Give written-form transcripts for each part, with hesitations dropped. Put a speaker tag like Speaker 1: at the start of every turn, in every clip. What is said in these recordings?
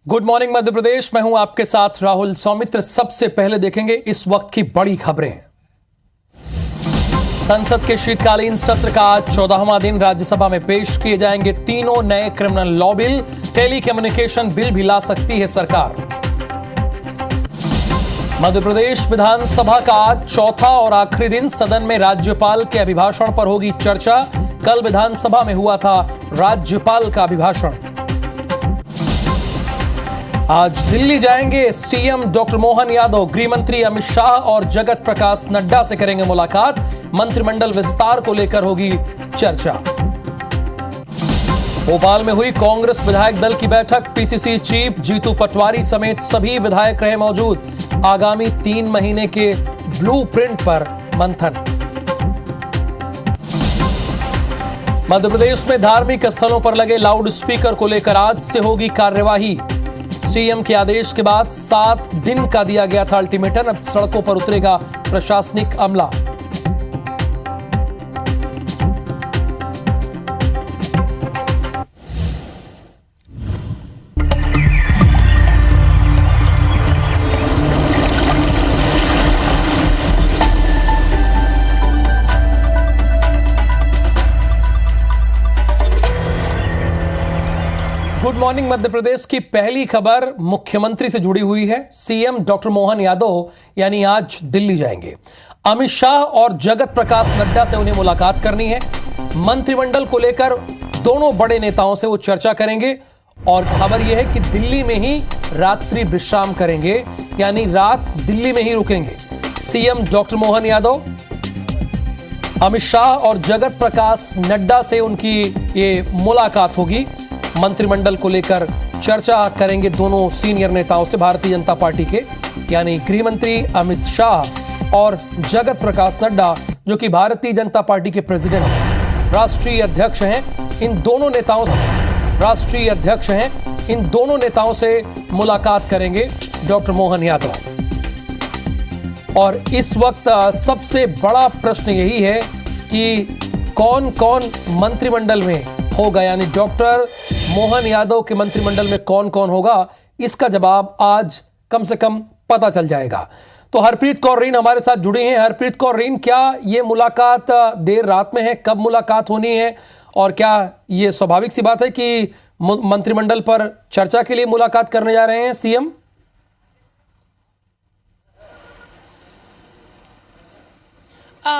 Speaker 1: Good morning Madhya Pradesh. मैं हूं आपके साथ राहुल सौमित्र। सबसे पहले देखेंगे इस वक्त की बड़ी खबरें। संसद के शीतकालीन सत्र का आज 14वां दिन। राज्यसभा में पेश किए जाएंगे तीनों नए criminal law bill. Telecommunication bill भी ला सकती है सरकार। मध्य प्रदेश विधानसभा का आज चौथा और आखिरी दिन। सदन में राज्यपाल के अभिभाषण पर होगी चर्चा। कल विधानसभा में हुआ था राज्यपाल का अभिभाषण। आज दिल्ली जाएंगे सीएम डॉक्टर मोहन यादव। गृह मंत्री अमित शाह और जगत प्रकाश नड्डा से करेंगे मुलाकात। मंत्रिमंडल विस्तार को लेकर होगी चर्चा। भोपाल में हुई कांग्रेस विधायक दल की बैठक। पीसीसी चीफ जीतू पटवारी समेत सभी विधायक रहे मौजूद। आगामी 3 महीने के ब्लूप्रिंट पर मंथन। मध्य प्रदेश में धार्मिक स्थलों पर लगे लाउड स्पीकर को लेकर आज से होगी कार्यवाही। सीएम के आदेश के बाद 7 दिन का दिया गया था अल्टीमेटम। अब सड़कों पर उतरेगा प्रशासनिक अमला। गुड मॉर्निंग मध्य प्रदेश की पहली खबर मुख्यमंत्री से जुड़ी हुई है। सीएम डॉक्टर मोहन यादव यानी आज दिल्ली जाएंगे। अमित शाह और जगत प्रकाश नड्डा से उन्हें मुलाकात करनी है। मंत्रिमंडल को लेकर दोनों बड़े नेताओं से वो चर्चा करेंगे और खबर यह है कि दिल्ली में ही रात्रि विश्राम करेंगे, यानी रात दिल्ली में ही रुकेंगे। सीएम डॉक्टर मोहन यादव अमित शाह और जगत प्रकाश नड्डा से उनकी ये मुलाकात होगी। मंत्रिमंडल को लेकर चर्चा करेंगे दोनों सीनियर नेताओं से। भारतीय जनता पार्टी के यानी गृह मंत्री अमित शाह और जगत प्रकाश नड्डा जो कि भारतीय जनता पार्टी के प्रेसिडेंट राष्ट्रीय अध्यक्ष हैं, इन दोनों नेताओं से मुलाकात करेंगे डॉक्टर मोहन यादव। और इस वक्त सबसे बड़ा प्रश्न यही है कि कौन कौन मंत्रिमंडल में होगा, यानी डॉक्टर मोहन यादव के मंत्रिमंडल में कौन कौन होगा। इसका जवाब आज कम से कम पता चल जाएगा। तो हरप्रीत कौर रीन हमारे साथ जुड़ी हैं। हरप्रीत कौर रीन, क्या ये मुलाकात देर रात में है? कब मुलाकात होनी है? और क्या ये स्वाभाविक सी बात है कि मंत्रिमंडल पर चर्चा के लिए मुलाकात करने जा रहे हैं सीएम?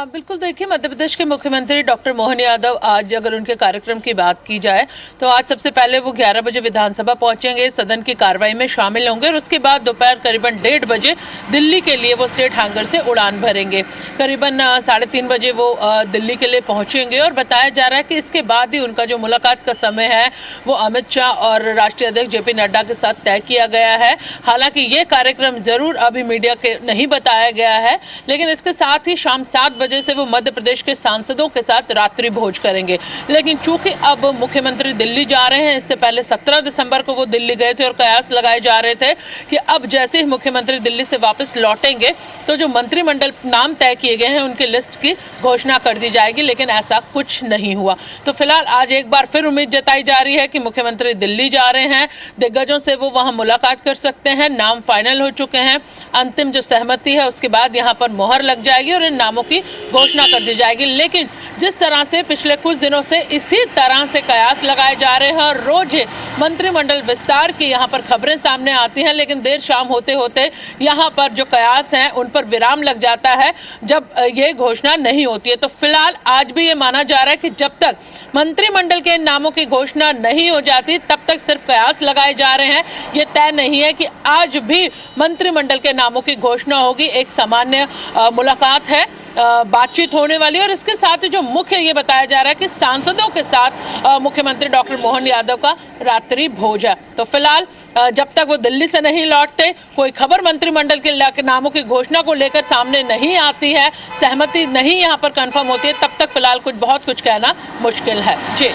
Speaker 2: बिल्कुल, देखिए, मध्य प्रदेश के मुख्यमंत्री डॉक्टर मोहन यादव आज अगर उनके कार्यक्रम की बात की जाए तो आज सबसे पहले वो 11 बजे विधानसभा पहुंचेंगे, सदन की कार्रवाई में शामिल होंगे और उसके बाद दोपहर करीबन 1:30 बजे दिल्ली के लिए वो स्टेट हैंगर से उड़ान भरेंगे। करीबन 3:30 बजे वो दिल्ली के लिए पहुंचेंगे और बताया जा रहा है कि इसके बाद ही उनका जो मुलाकात का समय है वो अमित शाह और राष्ट्रीय अध्यक्ष जेपी नड्डा के साथ तय किया गया है। हालांकि ये कार्यक्रम जरूर अभी मीडिया के नहीं बताया गया है, लेकिन इसके साथ ही शाम 7 बजे से वो मध्य प्रदेश के सांसदों के साथ रात्रि भोज करेंगे। लेकिन चूंकि अब मुख्यमंत्री दिल्ली जा रहे हैं, इससे पहले 17 दिसंबर को वो दिल्ली गए थे और कयास लगाए जा रहे थे कि अब जैसे ही मुख्यमंत्री दिल्ली से वापस लौटेंगे तो जो मंत्रिमंडल नाम तय किए गए हैं उनकी लिस्ट की घोषणा कर दी जाएगी, लेकिन ऐसा कुछ नहीं हुआ। तो फिलहाल आज एक बार फिर उम्मीद जताई जा रही है कि मुख्यमंत्री दिल्ली जा रहे हैं, दिग्गजों से वो वहां मुलाकात कर सकते हैं। नाम फाइनल हो चुके हैं, अंतिम जो सहमति है उसके बाद यहाँ पर मोहर लग जाएगी और इन नामों की घोषणा कर दी जाएगी। लेकिन जिस तरह से पिछले कुछ दिनों से इसी तरह से कयास लगाए जा रहे हैं और रोज मंत्रिमंडल विस्तार की यहाँ पर खबरें सामने आती हैं, लेकिन देर शाम होते होते यहाँ पर जो कयास हैं उन पर विराम लग जाता है जब ये घोषणा नहीं होती है। तो फिलहाल आज भी ये माना जा रहा है कि जब तक मंत्रिमंडल के नामों की घोषणा नहीं हो जाती तब तक सिर्फ कयास लगाए जा रहे हैं। ये तय नहीं है कि आज भी मंत्रिमंडल के नामों की घोषणा होगी। एक सामान्य मुलाकात है, बातचीत होने वाली है और इसके साथ ही जो मुख्य ये बताया जा रहा है कि सांसदों के साथ मुख्यमंत्री डॉक्टर मोहन यादव का रात्रि भोज है। तो फिलहाल जब तक वो दिल्ली से नहीं लौटते, कोई खबर मंत्रिमंडल के नामों की घोषणा को लेकर सामने नहीं आती है, सहमति नहीं यहाँ पर कंफर्म होती है, तब तक फिलहाल बहुत कुछ कहना मुश्किल है। जी,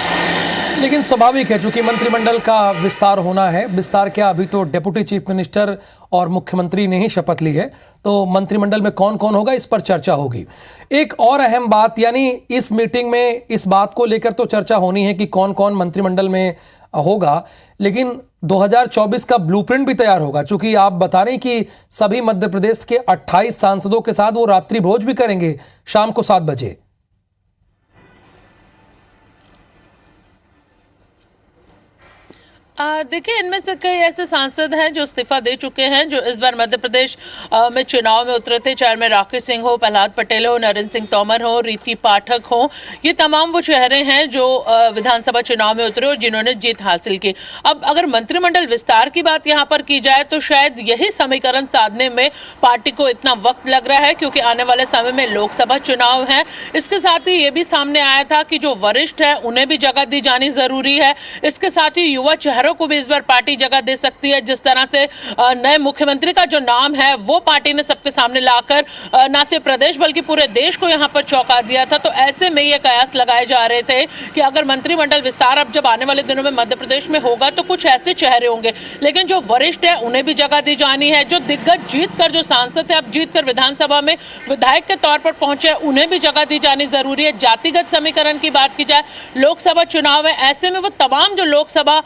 Speaker 1: लेकिन स्वाभाविक है चूंकि मंत्रिमंडल का विस्तार होना है। विस्तार क्या, अभी तो डेप्यूटी चीफ मिनिस्टर और मुख्यमंत्री ने ही शपथ ली है, तो मंत्रिमंडल में कौन कौन होगा इस पर चर्चा होगी। एक और अहम बात, यानी इस मीटिंग में इस बात को लेकर तो चर्चा होनी है कि कौन कौन मंत्रिमंडल में होगा, लेकिन 2024 का ब्लूप्रिंट भी तैयार होगा, क्योंकि आप बता रहे हैं कि सभी मध्य प्रदेश के 28 सांसदों के साथ वो रात्रि भोज भी करेंगे शाम को 7 बजे।
Speaker 2: देखिए, इनमें से कई ऐसे सांसद हैं जो इस्तीफा दे चुके हैं, जो इस बार मध्य प्रदेश में चुनाव में उतरे थे, चाहे में राकेश सिंह हो, प्रहलाद पटेल हो, नरेंद्र सिंह तोमर हो, रीति पाठक हो। ये तमाम वो चेहरे हैं जो विधानसभा चुनाव में उतरे और जिन्होंने जीत हासिल की। अब अगर मंत्रिमंडल विस्तार की बात यहाँ पर की जाए तो शायद यही समीकरण साधने में पार्टी को इतना वक्त लग रहा है, क्योंकि आने वाले समय में लोकसभा चुनाव है। इसके साथ ही ये भी सामने आया था कि जो वरिष्ठ है उन्हें भी जगह दी जानी जरूरी है। इसके साथ ही युवा चेहरों को भी इस बार पार्टी जगह दे सकती है। जिस तरह से नए मुख्यमंत्री का जो नाम है वो पार्टी ने सबके सामने लाकर न सिर्फ प्रदेश बल्कि पूरे देश को यहां पर चौंका दिया था। तो ऐसे में ये कयास लगाए जा रहे थे कि अगर मंत्रिमंडल विस्तार अब जब आने वाले दिनों में मध्य प्रदेश में होगा तो कुछ ऐसे चेहरे होंगे, लेकिन जो वरिष्ठ है उन्हें भी जगह दी जानी है। जो दिग्गज जीत कर, जो सांसद है अब जीत कर विधानसभा में विधायक के तौर पर पहुंचे, उन्हें भी जगह दी जानी जरूरी है। जातिगत समीकरण की बात की जाए, लोकसभा चुनाव है, ऐसे में वो तमाम जो लोकसभा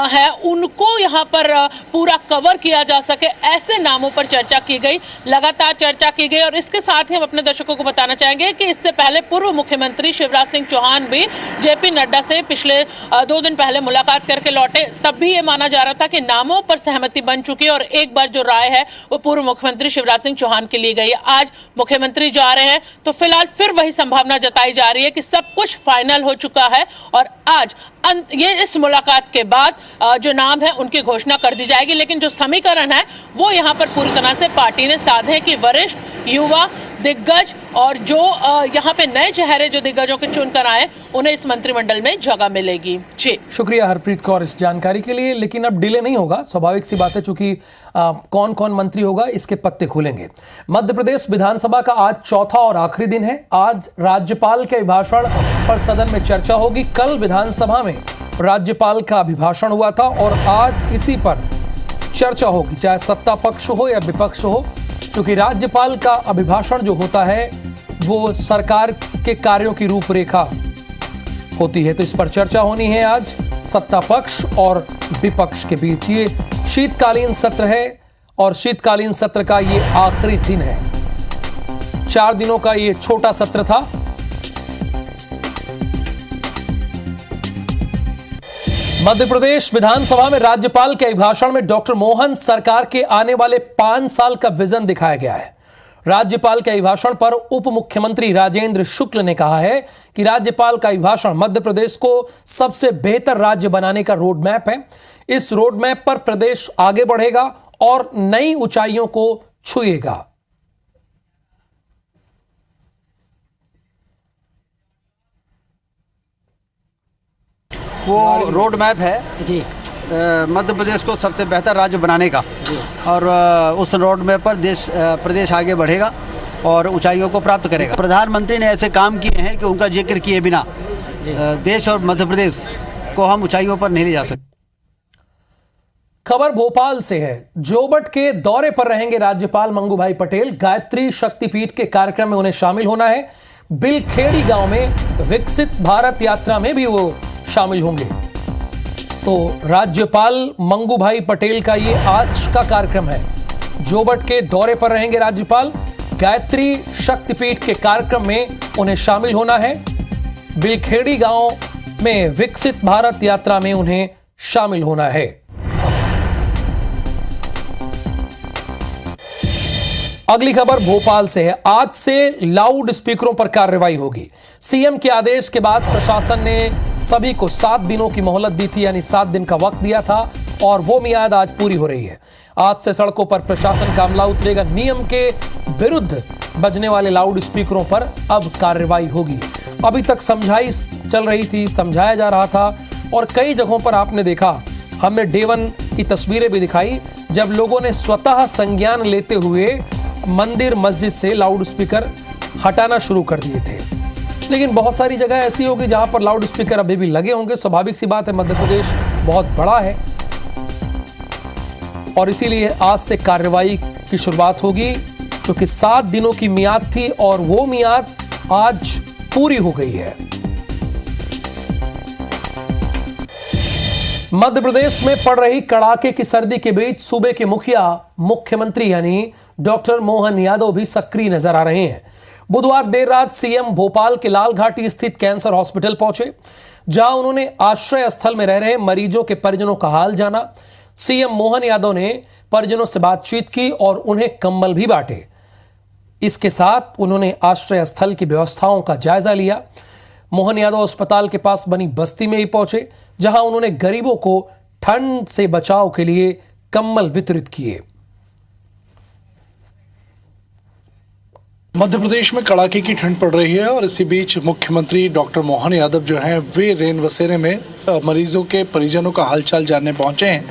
Speaker 2: है उनको यहां पर पूरा कवर किया जा सके, ऐसे नामों पर चर्चा की गई, लगातार चर्चा की गई। और इसके साथ ही हम अपने दर्शकों को बताना चाहेंगे कि इससे पहले पूर्व मुख्यमंत्री शिवराज सिंह चौहान भी जेपी नड्डा से पिछले 2 दिन पहले मुलाकात करके लौटे। तब भी ये माना जा रहा था कि नामों पर सहमति बन चुकी है और एक बार जो राय है वो पूर्व मुख्यमंत्री शिवराज सिंह चौहान के लिए गई है। आज मुख्यमंत्री जा रहे हैं तो फिलहाल फिर वही संभावना जताई जा रही है कि सब कुछ फाइनल हो चुका है और आज ये इस मुलाकात के बाद जो नाम है उनकी घोषणा कर दी जाएगी। लेकिन जो समीकरण है वो यहाँ पर पूरी तरह से पार्टी ने साधे कि वरिष्ठ, युवा, दिग्गज और जो यहाँ पे नए चेहरे जो दिग्गजों के चुनकर आए उन्हें इस मंत्रिमंडल में जगह मिलेगी। जी
Speaker 1: शुक्रिया हरप्रीत कौर इस जानकारी के लिए। लेकिन अब डिले नहीं होगा, स्वाभाविक सी बात है, चूंकि कौन कौन मंत्री होगा इसके पत्ते खुलेंगे। मध्य प्रदेश विधानसभा का आज चौथा और आखिरी दिन है। आज राज्यपाल के अभिभाषण पर सदन में चर्चा होगी। कल विधानसभा में राज्यपाल का अभिभाषण हुआ था और आज इसी पर चर्चा होगी, चाहे सत्ता पक्ष हो या विपक्ष हो, क्योंकि राज्यपाल का अभिभाषण जो होता है वो सरकार के कार्यों की रूपरेखा होती है। तो इस पर चर्चा होनी है आज सत्ता पक्ष और विपक्ष के बीच। ये शीतकालीन सत्र है और शीतकालीन सत्र का ये आखिरी दिन है। 4 दिनों का ये छोटा सत्र था। मध्य प्रदेश विधानसभा में राज्यपाल के अभिभाषण में डॉक्टर मोहन सरकार के आने वाले 5 साल का विजन दिखाया गया है। राज्यपाल के अभिभाषण पर उप मुख्यमंत्री राजेंद्र शुक्ल ने कहा है कि राज्यपाल का अभिभाषण मध्य प्रदेश को सबसे बेहतर राज्य बनाने का रोड मैप है। इस रोड मैप पर प्रदेश आगे बढ़ेगा और नई ऊंचाइयों को छुएगा।
Speaker 3: वो रोड मैप है जी मध्य प्रदेश को सबसे बेहतर राज्य बनाने का और उस रोड मैप पर प्रदेश आगे बढ़ेगा और ऊंचाइयों को प्राप्त करेगा। प्रधानमंत्री ने ऐसे काम किए हैं कि उनका जिक्र किए बिना देश और मध्य प्रदेश को हम ऊंचाइयों पर नहीं ले जा सकते।
Speaker 1: खबर भोपाल से है। जोबट के दौरे पर रहेंगे राज्यपाल मंगू भाई पटेल। गायत्री शक्तिपीठ के कार्यक्रम में उन्हें शामिल होना है। बिलखेड़ी गांव में विकसित भारत यात्रा में भी वो शामिल होंगे। तो राज्यपाल मंगू भाई पटेल का ये आज का कार्यक्रम है। जोबट के दौरे पर रहेंगे राज्यपाल। गायत्री शक्तिपीठ के कार्यक्रम में उन्हें शामिल होना है। बिलखेड़ी गांव में विकसित भारत यात्रा में उन्हें शामिल होना है। अगली खबर भोपाल से है। आज से लाउड स्पीकरों पर कार्रवाई होगी। सीएम के आदेश के बाद प्रशासन ने सभी को 7 दिनों की मोहलत दी थी, यानी 7 दिन का वक्त दिया था और वो मियाद आज पूरी हो रही है। आज से सड़कों पर प्रशासन का अमला उतरेगा। नियम के विरुद्ध बजने वाले लाउड स्पीकरों पर अब कार्रवाई होगी। अभी तक समझाई चल रही थी, समझाया जा रहा था और कई जगहों पर आपने देखा, हमने डे 1 की तस्वीरें भी दिखाई जब लोगों ने स्वतः संज्ञान लेते हुए मंदिर मस्जिद से लाउड स्पीकर हटाना शुरू कर दिए थे। लेकिन बहुत सारी जगह ऐसी होगी जहां पर लाउड स्पीकर अभी भी लगे होंगे। स्वाभाविक सी बात है, मध्य प्रदेश बहुत बड़ा है और इसीलिए आज से कार्रवाई की शुरुआत होगी, क्योंकि 7 दिनों की मियाद थी और वो मियाद आज पूरी हो गई है। मध्य प्रदेश में पड़ रही कड़ाके की सर्दी के बीच सूबे के मुखिया मुख्यमंत्री यानी डॉक्टर मोहन यादव भी सक्रिय नजर आ रहे हैं। बुधवार देर रात सीएम भोपाल के लाल घाटी स्थित कैंसर हॉस्पिटल पहुंचे, जहां उन्होंने आश्रय स्थल में रह रहे मरीजों के परिजनों का हाल जाना। सीएम मोहन यादव ने परिजनों से बातचीत की और उन्हें कंबल भी बांटे। इसके साथ उन्होंने आश्रय स्थल की व्यवस्थाओं का जायजा लिया। मोहन यादव अस्पताल के पास बनी बस्ती में ही पहुंचे, जहां उन्होंने गरीबों को ठंड से बचाव के लिए कंबल वितरित किए।
Speaker 4: मध्य प्रदेश में कड़ाके की ठंड पड़ रही है और इसी बीच मुख्यमंत्री डॉक्टर मोहन यादव जो हैं वे रेन बसेरे में मरीजों के परिजनों का हालचाल जानने पहुंचे हैं।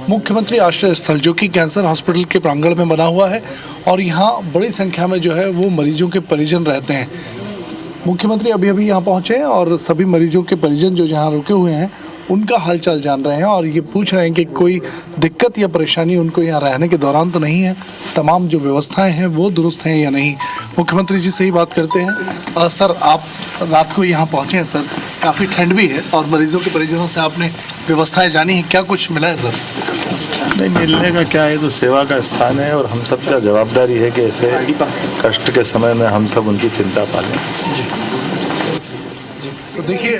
Speaker 4: मुख्यमंत्री आश्रय स्थल जो कि कैंसर हॉस्पिटल के प्रांगण में बना हुआ है और यहाँ बड़ी संख्या में जो है वो मरीजों के परिजन रहते हैं। मुख्यमंत्री अभी यहाँ पहुँचे और सभी मरीजों के परिजन जो यहाँ रुके हुए हैं उनका हालचाल जान रहे हैं और ये पूछ रहे हैं कि कोई दिक्कत या परेशानी उनको यहाँ रहने के दौरान तो नहीं है, तमाम जो व्यवस्थाएं हैं वो दुरुस्त हैं या नहीं। मुख्यमंत्री जी से ही बात करते हैं। सर, आप रात को यहाँ पहुँचे हैं सर, काफ़ी ठंड भी है और मरीजों के परिजनों से आपने व्यवस्थाएँ जानी है, क्या कुछ मिला है सर?
Speaker 5: नहीं, मिलने का क्या है, तो सेवा का स्थान है और हम सब का जवाबदारी है कि ऐसे कष्ट के समय में हम सब उनकी चिंता पालें।
Speaker 4: तो देखिए,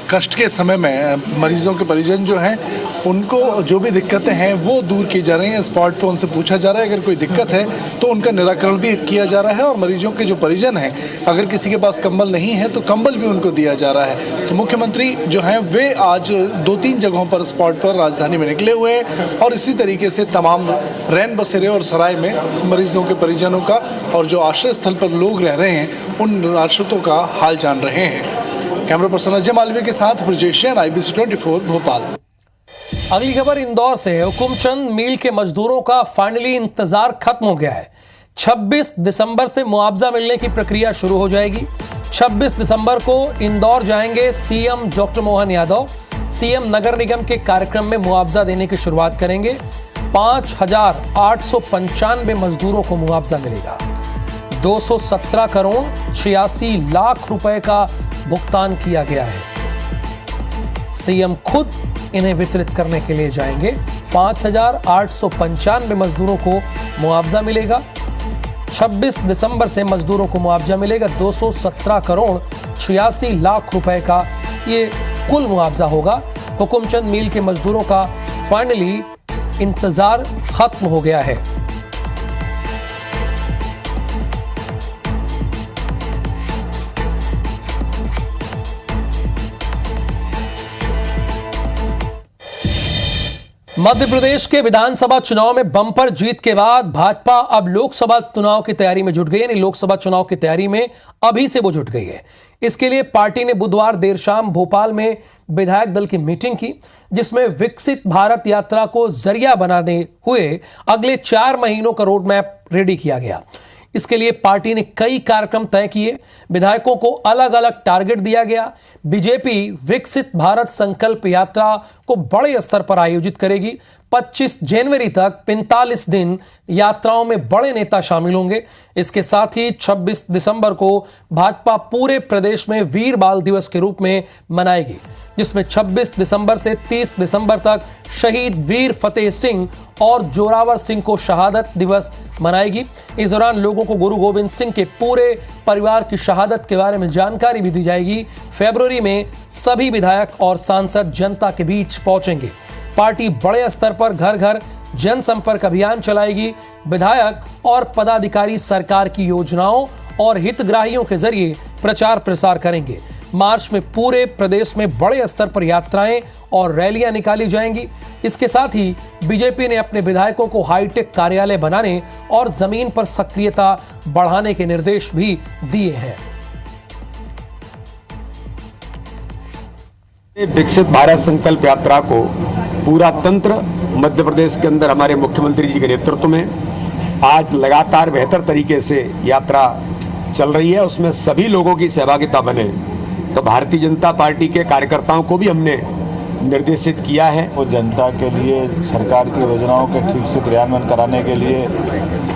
Speaker 4: कष्ट के समय में मरीजों के परिजन जो हैं उनको जो भी दिक्कतें हैं वो दूर की जा रही हैं। स्पॉट पे उनसे पूछा जा रहा है, अगर कोई दिक्कत है तो उनका निराकरण भी किया जा रहा है और मरीजों के जो परिजन हैं अगर किसी के पास कंबल नहीं है तो कंबल भी उनको दिया जा रहा है। तो मुख्यमंत्री जो हैं वे आज 2-3 जगहों पर स्पॉट पर राजधानी में निकले हुए हैं और इसी तरीके से तमाम रैन बसेरे और सराय में मरीजों के परिजनों का और जो आश्रय स्थल पर लोग रह रहे हैं उन आश्रितों का हाल जान रहे हैं। कैमरा पर्सन अजय मालवीय के साथ ब्रजेश जैन, IBC 24 भोपाल।
Speaker 1: अगली खबर इंदौर से है। हुकुमचंद मील के मजदूरों का फाइनली इंतजार खत्म हो गया है। 26 दिसंबर से मुआवजा मिलने की प्रक्रिया शुरू हो जाएगी। 26 दिसंबर को इंदौर जाएंगे CM doctor Mohan Yadav. CM नगर निगम के कार्यक्रम में मुआवजा देने की शुरुआत करेंगे। 5,895 मजदूरों को मुआवजा मिलेगा। 217 करोड़ 86 लाख रुपए का भुगतान किया गया है। सीएम खुद इन्हें वितरित करने के लिए जाएंगे। 5,895 मजदूरों को मुआवजा मिलेगा। 26 दिसंबर से मजदूरों को मुआवजा मिलेगा। 217 करोड़ 86 लाख रुपए का ये कुल मुआवजा होगा। हुकुमचंद मील के मजदूरों का फाइनली इंतजार खत्म हो गया है। मध्य प्रदेश के विधानसभा चुनाव में बम्पर जीत के बाद भाजपा अब लोकसभा चुनाव की तैयारी में जुट गई है। यानी लोकसभा चुनाव की तैयारी में अभी से वो जुट गई है। इसके लिए पार्टी ने बुधवार देर शाम भोपाल में विधायक दल की मीटिंग की, जिसमें विकसित भारत यात्रा को जरिया बनाने हुए अगले 4 महीनों का रोड मैप रेडी किया गया। इसके लिए पार्टी ने कई कार्यक्रम तय किए। विधायकों को अलग अलग टारगेट दिया गया। बीजेपी विकसित भारत संकल्प यात्रा को बड़े स्तर पर आयोजित करेगी। 25 जनवरी तक 45 दिन यात्राओं में बड़े नेता शामिल होंगे। इसके साथ ही 26 दिसंबर को भाजपा पूरे प्रदेश में वीर बाल दिवस के रूप में मनाएगी, जिसमें 26 दिसंबर से 30 दिसंबर तक शहीद वीर फतेह सिंह और जोरावर सिंह को शहादत दिवस मनाएगी। इस दौरान लोगों को गुरु गोविंद सिंह के पूरे परिवार की शहादत के बारे में जानकारी भी दी जाएगी। फरवरी में सभी विधायक और सांसद जनता के बीच पहुंचेंगे। पार्टी बड़े स्तर पर घर घर जनसंपर्क अभियान चलाएगी। विधायक और पदाधिकारी सरकार की योजनाओं और हितग्राहियों के जरिए प्रचार प्रसार करेंगे। मार्च में पूरे प्रदेश में बड़े स्तर पर यात्राएं और रैलियां निकाली जाएंगी। इसके साथ ही बीजेपी ने अपने विधायकों को हाईटेक कार्यालय बनाने और जमीन पर सक्रियता बढ़ाने के निर्देश भी दिए हैं।
Speaker 6: विकसित भारत संकल्प यात्रा को पूरा तंत्र मध्य प्रदेश के अंदर हमारे मुख्यमंत्री जी के नेतृत्व में आज लगातार बेहतर तरीके से यात्रा चल रही है। उसमें सभी लोगों की सहभागिता बने, तो भारतीय जनता पार्टी के कार्यकर्ताओं को भी हमने निर्देशित किया है।
Speaker 5: वो जनता के लिए सरकार की योजनाओं के ठीक से क्रियान्वयन कराने के लिए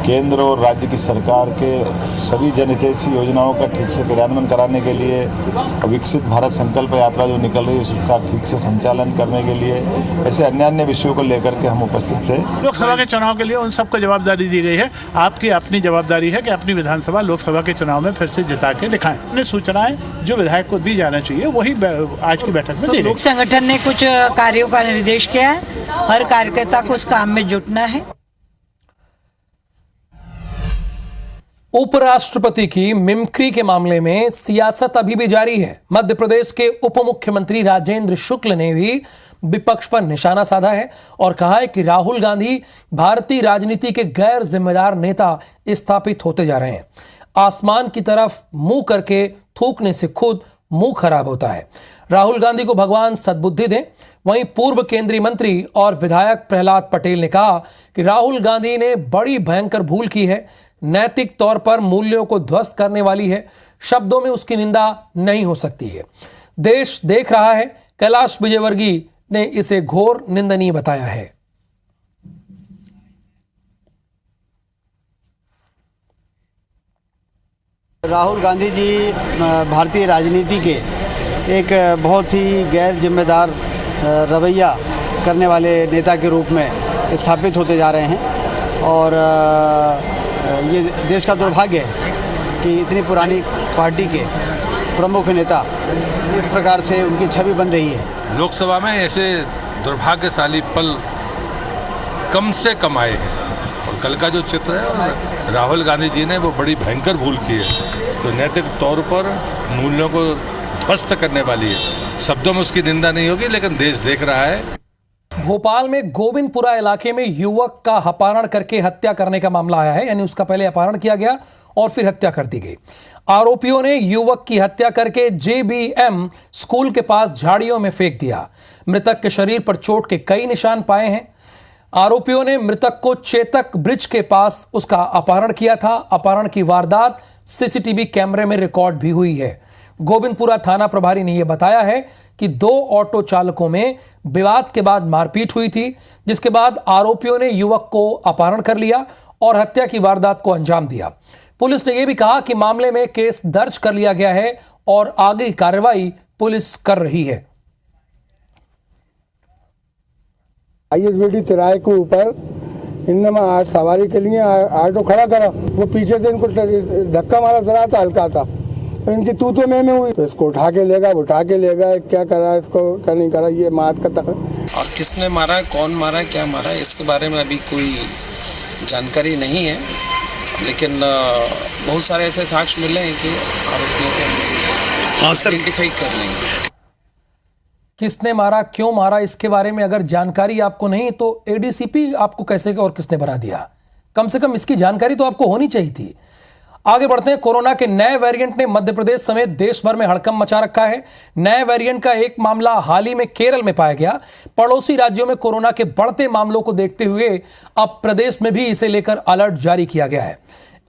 Speaker 5: केंद्र और राज्य की सरकार के सभी जनहितैषी योजनाओं का ठीक से क्रियान्वयन कराने के लिए, विकसित भारत संकल्प यात्रा जो निकल रही है उसका ठीक से संचालन करने के लिए, ऐसे अन्य अन्य विषयों को लेकर के हम उपस्थित थे।
Speaker 7: लोकसभा के चुनाव के लिए उन सबको जवाबदारी दी गई है। आपकी अपनी जवाबदारी है कि अपनी विधानसभा लोकसभा के चुनाव में फिर से जिता के दिखाएं। उन्हें सूचनाएं जो विधायक को दी जाना चाहिए वही आज की बैठक में दी गई।
Speaker 8: संगठन ने कुछ कार्यों का निर्देश किया है, हर कार्यकर्ता को उस काम में जुटना है।
Speaker 1: उपराष्ट्रपति की मिमिक्री के मामले में सियासत अभी भी जारी है। मध्य प्रदेश के उप मुख्यमंत्री राजेंद्र शुक्ल ने भी विपक्ष पर निशाना साधा है और कहा है कि राहुल गांधी भारतीय राजनीति के गैर जिम्मेदार नेता स्थापित होते जा रहे हैं। आसमान की तरफ मुंह करके थूकने से खुद मुंह खराब होता है। राहुल गांधी को भगवान सद्बुद्धि दें। वहीं पूर्व केंद्रीय मंत्री और विधायक प्रहलाद पटेल ने कहा कि राहुल गांधी ने बड़ी भयंकर भूल की है, नैतिक तौर पर मूल्यों को ध्वस्त करने वाली है, शब्दों में उसकी निंदा नहीं हो सकती है। देश देख रहा है, कैलाश विजयवर्गीय ने इसे घोर निंदनीय बताया है।
Speaker 3: राहुल गांधी जी भारतीय राजनीति के एक बहुत ही गैर जिम्मेदार रवैया करने वाले नेता के रूप में स्थापित होते जा रहे हैं और ये देश का दुर्भाग्य है कि इतनी पुरानी पार्टी के प्रमुख नेता इस प्रकार से उनकी छवि बन रही है।
Speaker 9: लोकसभा में ऐसे दुर्भाग्यशाली पल कम से कम आए हैं और कल का जो चित्र है और राहुल गांधी जी ने वो बड़ी भयंकर भूल की है तो नैतिक तौर पर मूल्यों को ध्वस्त करने वाली है। शब्दों में उसकी निंदा नहीं होगी लेकिन देश देख रहा है।
Speaker 1: भोपाल में गोविंदपुरा इलाके में युवक का अपहरण करके हत्या करने का मामला आया है। यानी उसका पहले अपहरण किया गया और फिर हत्या कर दी गई। आरोपियों ने युवक की हत्या करके JBM स्कूल के पास झाड़ियों में फेंक दिया। मृतक के शरीर पर चोट के कई निशान पाए हैं। आरोपियों ने मृतक को चेतक ब्रिज के पास उसका अपहरण किया था। अपहरण की वारदात CCTV कैमरे में रिकॉर्ड भी हुई है। गोविंदपुरा थाना प्रभारी ने यह बताया है कि 2 ऑटो चालकों में विवाद के बाद मारपीट हुई थी, जिसके बाद आरोपियों ने युवक को अपहरण कर लिया और हत्या की वारदात को अंजाम दिया। पुलिस ने यह भी कहा कि मामले में केस दर्ज कर लिया गया है और आगे की कार्रवाई पुलिस कर रही है।
Speaker 10: ISBD तिराहे के ऊपर इनने 8 सवारी के लिए ऑटो खड़ा करा, वो पीछे से इनको धक्का मारा जरा सा हल्का सा, तो इनकी तू तो मैं हुई, तो इसको उठा के लेगा, क्या करा इसको, क्या नहीं करा, ये मात का तक।
Speaker 11: और किसने मारा, कौन मारा, क्या मारा, इसके बारे में अभी कोई जानकारी नहीं है, लेकिन बहुत सारे ऐसे साक्ष्य मिले हैं कि आरोपियों को आइडेंटिफाई कर लेंगे।
Speaker 1: किसने मारा, क्यों मारा, इसके बारे में अगर जानकारी आपको नहीं तो ADCP आपको कैसे और किसने बना दिया? कम से कम इसकी जानकारी तो आपको होनी चाहिए थी। आगे बढ़ते हैं। कोरोना के नए वेरिएंट ने मध्य प्रदेश समेत देश भर में हड़कंप मचा रखा है। नए वेरिएंट का एक मामला हाल ही में केरल में पाया गया। पड़ोसी राज्यों में कोरोना के बढ़ते मामलों को देखते हुए अब प्रदेश में भी इसे लेकर अलर्ट जारी किया गया है।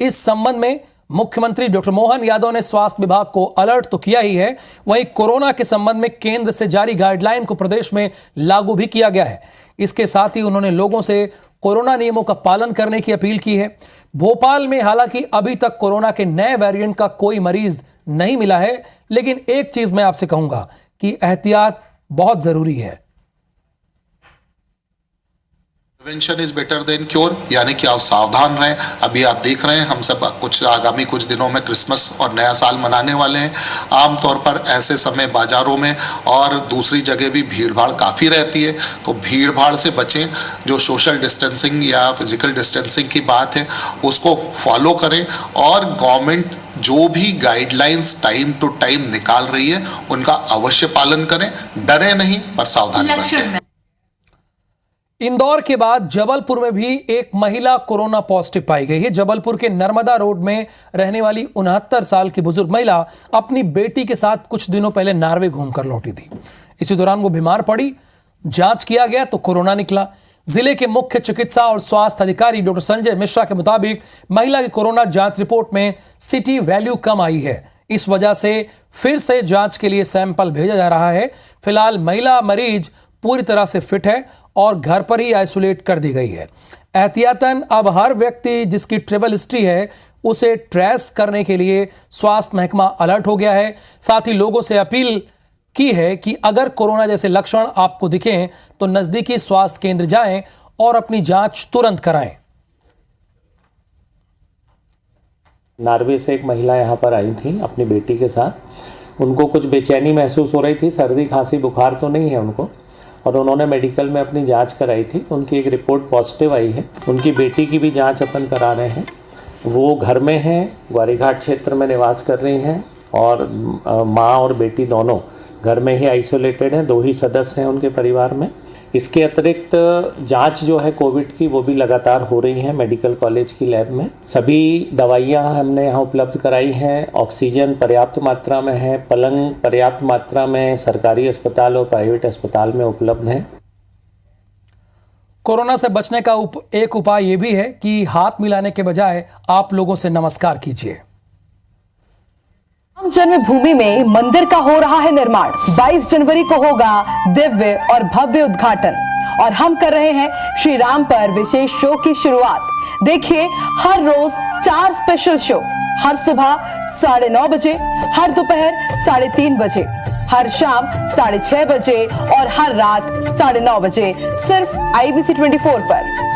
Speaker 1: इस संबंध में मुख्यमंत्री डॉक्टर मोहन यादव ने स्वास्थ्य विभाग को अलर्ट तो किया ही है, वहीं कोरोना के संबंध में केंद्र से जारी गाइडलाइन को प्रदेश में लागू भी किया गया है। इसके साथ ही उन्होंने लोगों से कोरोना नियमों का पालन करने की अपील की है। भोपाल में हालांकि अभी तक कोरोना के नए वेरिएंट का कोई मरीज नहीं मिला है, लेकिन एक चीज मैं आपसे कहूंगा कि एहतियात बहुत जरूरी है।
Speaker 12: Prevention is better than cure, यानी कि आप सावधान रहें। अभी आप देख रहे हैं हम सब आगामी कुछ दिनों में क्रिसमस और नया साल मनाने वाले हैं। आमतौर पर ऐसे समय बाजारों में और दूसरी जगह भी भीड़ भाड़ काफ़ी रहती है, तो भीड़ भाड़ से बचें। जो सोशल डिस्टेंसिंग या फिजिकल डिस्टेंसिंग की बात है उसको फॉलो करें और गवर्नमेंट जो भी गाइडलाइंस टाइम टू टाइम निकाल रही है उनका अवश्य पालन करें। डरे नहीं पर सावधानी बरतें।
Speaker 1: इंदौर के बाद जबलपुर में भी एक महिला कोरोना पॉजिटिव पाई गई है। जबलपुर के नर्मदा रोड में रहने वाली 69 साल की बुजुर्ग महिला अपनी बेटी के साथ कुछ दिनों पहले नार्वे घूमकर लौटी थी। इसी दौरान वो बीमार पड़ी, जांच किया गया तो कोरोना निकला। जिले के मुख्य चिकित्सा और स्वास्थ्य अधिकारी डॉक्टर संजय मिश्रा के मुताबिक महिला की कोरोना जांच रिपोर्ट में CT वैल्यू कम आई है। इस वजह से फिर से जांच के लिए सैंपल भेजा जा रहा है। फिलहाल महिला मरीज पूरी तरह से फिट है और घर पर ही आइसोलेट कर दी गई है। एहतियातन अब हर व्यक्ति जिसकी ट्रैवल हिस्ट्री है उसे ट्रेस करने के लिए स्वास्थ्य महकमा अलर्ट हो गया है। साथ ही लोगों से अपील की है कि अगर कोरोना जैसे लक्षण आपको दिखें तो नजदीकी स्वास्थ्य केंद्र जाएं और अपनी जांच तुरंत कराएं।
Speaker 13: नार्वे से एक महिला यहाँ पर आई थी अपनी बेटी के साथ। उनको कुछ बेचैनी महसूस हो रही थी, सर्दी खांसी बुखार तो नहीं है उनको, और उन्होंने मेडिकल में अपनी जांच कराई थी तो उनकी एक रिपोर्ट पॉजिटिव आई है। उनकी बेटी की भी जांच अपन करा रहे हैं। वो घर में हैं, ग्वारीघाट क्षेत्र में निवास कर रही हैं और माँ और बेटी दोनों घर में ही आइसोलेटेड हैं। 2 ही सदस्य हैं उनके परिवार में। इसके अतिरिक्त जांच जो है कोविड की वो भी लगातार हो रही है मेडिकल कॉलेज की लैब में। सभी दवाइयां हमने यहाँ उपलब्ध कराई हैं। ऑक्सीजन पर्याप्त मात्रा में है, पलंग पर्याप्त मात्रा में सरकारी अस्पताल और प्राइवेट अस्पताल में उपलब्ध हैं।
Speaker 1: कोरोना से बचने का एक उपाय ये भी है कि हाथ मिलाने के बजाय आप लोगों से नमस्कार कीजिए।
Speaker 14: जन्मभूमि में मंदिर का हो रहा है निर्माण। 22 जनवरी को होगा दिव्य और भव्य उद्घाटन और हम कर रहे हैं श्री राम पर विशेष शो की शुरुआत। देखिए हर रोज 4 स्पेशल शो, हर सुबह 9:30 बजे, हर दोपहर 3:30 बजे, हर शाम 6:30 बजे और हर रात 9:30 बजे, सिर्फ IBC 24 पर।